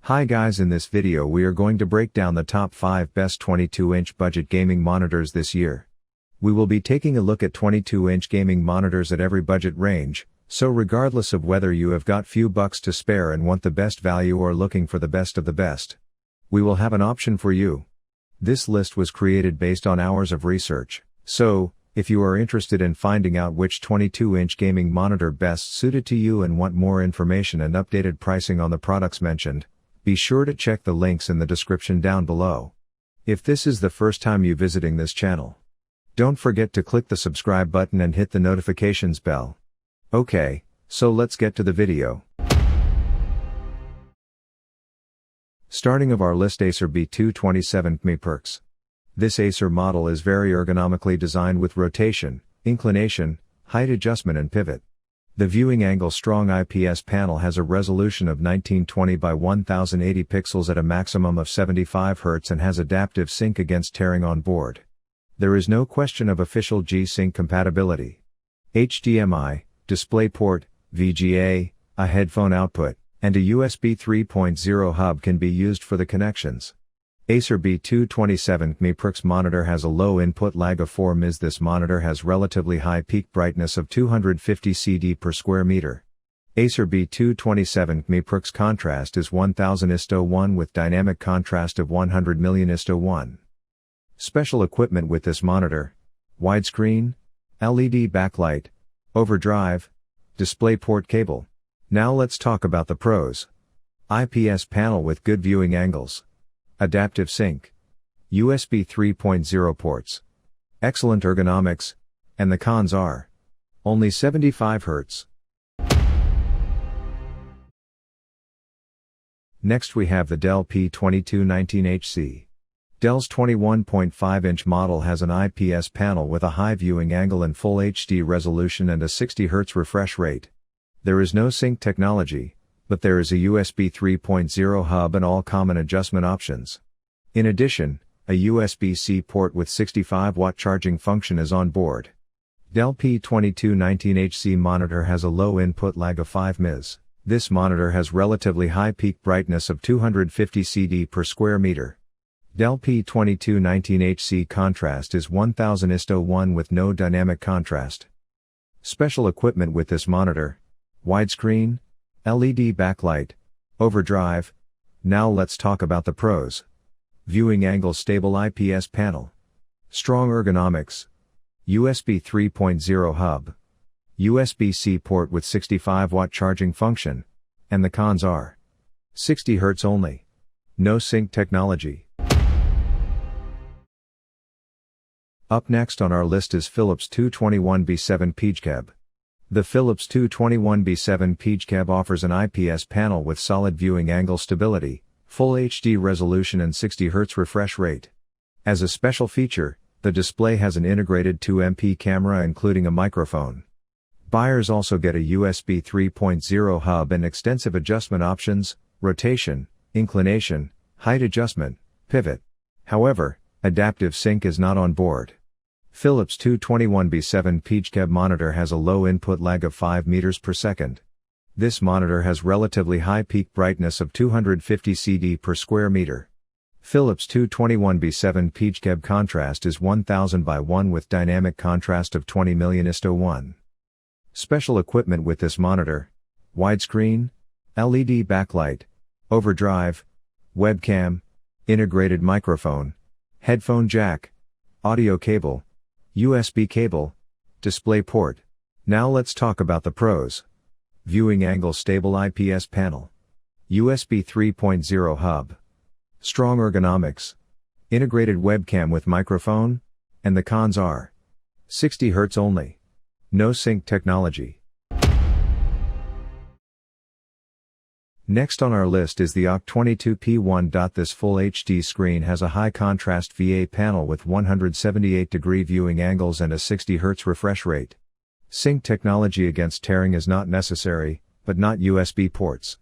Hi guys, in this video we are going to break down the top 5 best 22-inch budget gaming monitors this year. We will be taking a look at 22-inch gaming monitors at every budget range, so regardless of whether you have got few bucks to spare and want the best value or looking for the best of the best, we will have an option for you. This list was created based on hours of research, so, if you are interested in finding out which 22-inch gaming monitor best suited to you and want more information and updated pricing on the products mentioned, be sure to check the links in the description down below. If this is the first time you visiting this channel, don't forget to click the subscribe button and hit the notifications bell. Okay, so let's get to the video. Starting of our list, Acer B227HC. This Acer model is very ergonomically designed with rotation, inclination, height adjustment and pivot. The viewing angle strong IPS panel has a resolution of 1920 by 1080 pixels at a maximum of 75 Hz and has adaptive sync against tearing on board. There is no question of official G-Sync compatibility. HDMI, DisplayPort, VGA, a headphone output, and a USB 3.0 hub can be used for the connections. Acer B227HC monitor has a low input lag of 4 ms. This monitor has relatively high peak brightness of 250 CD per square meter. Acer B227HC contrast is 1000:1 with dynamic contrast of 100 million:1. Special equipment with this monitor: widescreen, LED backlight, overdrive, DisplayPort cable. Now let's talk about the pros. IPS panel with good viewing angles. Adaptive sync. USB 3.0 ports. Excellent ergonomics. And the cons are: only 75 Hz. Next we have the Dell P2219HC. Dell's 21.5-inch model has an IPS panel with a high viewing angle and full HD resolution and a 60 Hz refresh rate. There is no sync technology, but there is a USB 3.0 hub and all common adjustment options. In addition, a USB-C port with 65-watt charging function is on board. Dell P2219HC monitor has a low input lag of 5 ms. This monitor has relatively high peak brightness of 250 CD per square meter. Dell P2219HC contrast is 1000:1 with no dynamic contrast. Special equipment with this monitor: widescreen, LED backlight, overdrive. Now let's talk about the pros. Viewing angle stable IPS panel. Strong ergonomics. USB 3.0 hub. USB-C port with 65-watt charging function. And the cons are: 60 Hz only. No sync technology. Up next on our list is Philips 221B7 PGCAB. The Philips 221B7 PGCAB offers an IPS panel with solid viewing angle stability, full HD resolution and 60 Hz refresh rate. As a special feature, the display has an integrated 2MP camera including a microphone. Buyers also get a USB 3.0 hub and extensive adjustment options: rotation, inclination, height adjustment, pivot. However, adaptive sync is not on board. Philips 221B7 PGCAB monitor has a low input lag of 5 meters per second. This monitor has relatively high peak brightness of 250 CD per square meter. Philips 221B7 PGCAB contrast is 1000:1 with dynamic contrast of 20 million:1. Special equipment with this monitor: widescreen, LED backlight, overdrive, webcam, integrated microphone, headphone jack, audio cable, USB cable, DisplayPort. Now let's talk about the pros. Viewing angle stable IPS panel. USB 3.0 hub. Strong ergonomics. Integrated webcam with microphone. And the cons are: 60 Hz only. No sync technology. Next on our list is the OC22P1. This full HD screen has a high contrast VA panel with 178-degree viewing angles and a 60 Hz refresh rate. Sync technology against tearing is not necessary, but not USB ports.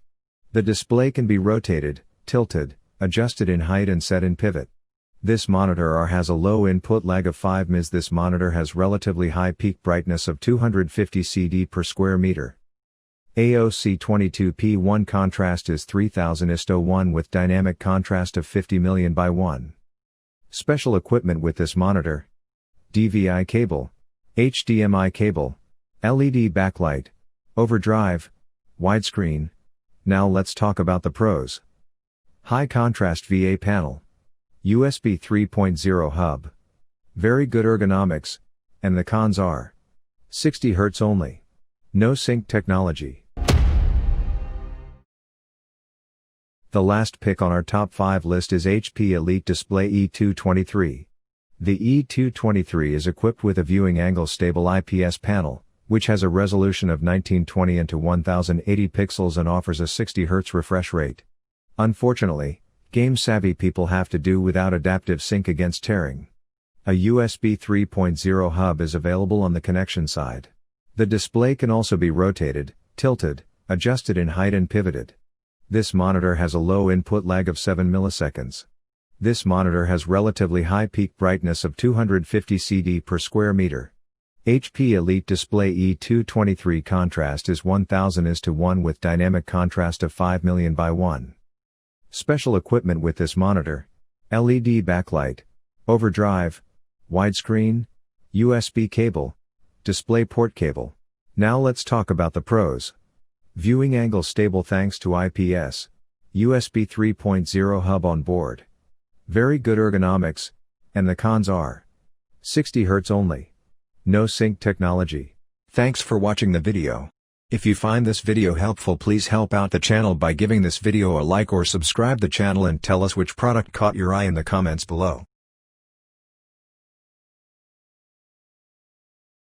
The display can be rotated, tilted, adjusted in height and set in pivot. This monitor has a low input lag of 5 ms. This monitor has relatively high peak brightness of 250 CD per square meter. AOC 22p1 contrast is 3000:1 with dynamic contrast of 50 million by 1. Special equipment with this monitor: DVI cable, HDMI cable, LED backlight, overdrive, widescreen. Now let's talk about the pros. High contrast VA panel, USB 3.0 hub, very good ergonomics, and the cons are: 60 Hz only, no sync technology. The last pick on our top 5 list is HP EliteDisplay E223. The E223 is equipped with a viewing angle stable IPS panel, which has a resolution of 1920 into 1080 pixels and offers a 60 Hz refresh rate. Unfortunately, game-savvy people have to do without adaptive sync against tearing. A USB 3.0 hub is available on the connection side. The display can also be rotated, tilted, adjusted in height and pivoted. This monitor has a low input lag of 7 milliseconds. This monitor has relatively high peak brightness of 250 CD per square meter. HP EliteDisplay E223 contrast is 1000:1 with dynamic contrast of 5 million by 1. Special equipment with this monitor: LED backlight, overdrive, widescreen, USB cable, DisplayPort cable. Now let's talk about the pros. Viewing angle stable thanks to IPS, USB 3.0 hub on board. Very good ergonomics, and the cons are: 60 Hz only, no sync technology. Thanks for watching the video. If you find this video helpful, please help out the channel by giving this video a like or subscribe the channel and tell us which product caught your eye in the comments below.